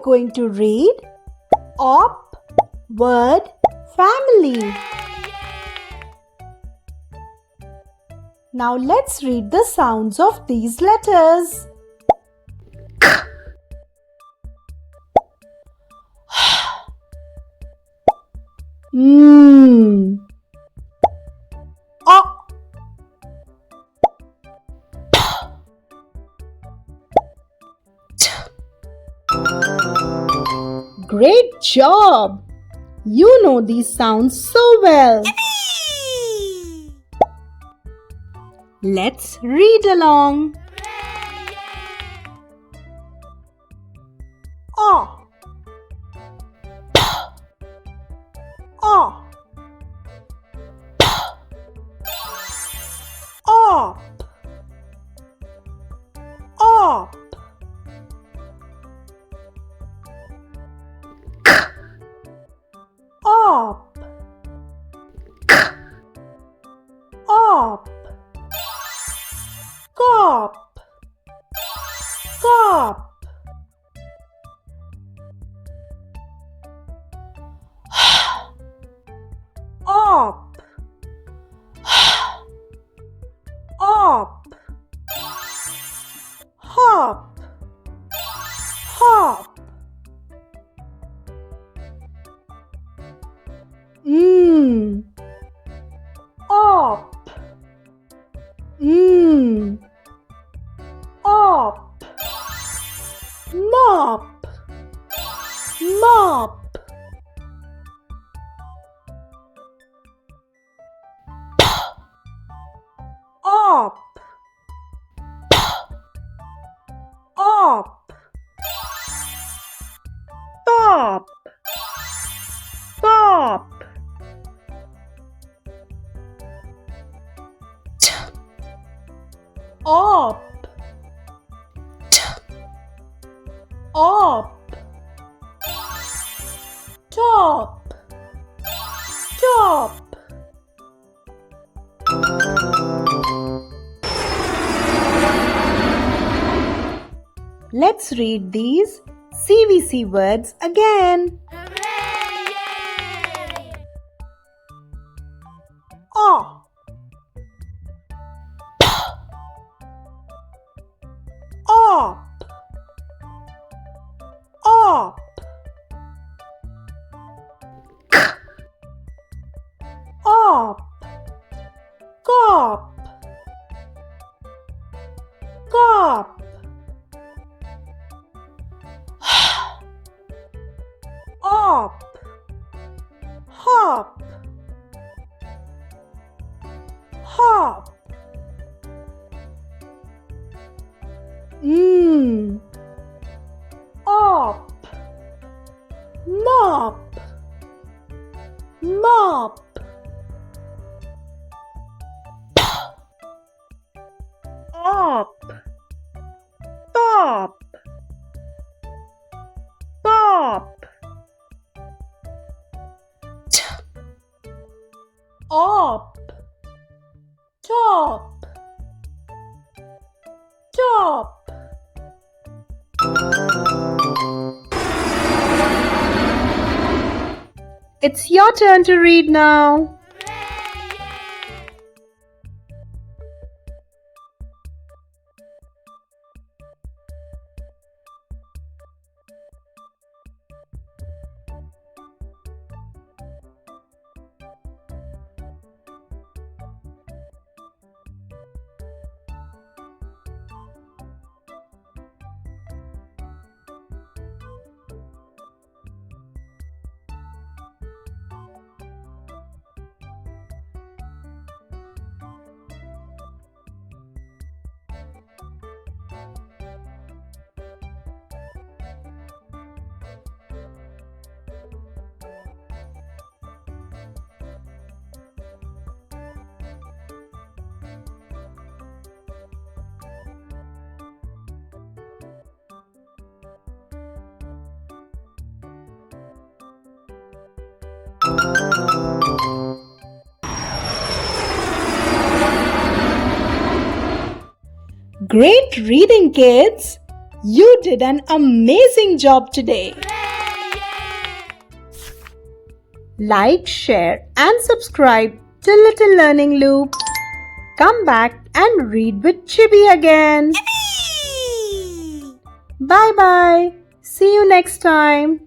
going to read op word family. Now let's read the sounds of these letters. Great job! You know these sounds so well. Let's read along. O, O, op, op, op, op, cop, cop, op, op, hop, hop, op, op, mop, mop, op, op, pop, pop, op, op, top, top. Let's read these CVC words again. O, op, op, op, cop, cop, op, hop, hop, op, mop, mop, op, pop, pop, op, top, top. It's your turn to read now. Great reading, kids! You did an amazing job today. Like, share and subscribe to Little Learning Loop. Come back and read with Chibi again. Bye bye. See you next time.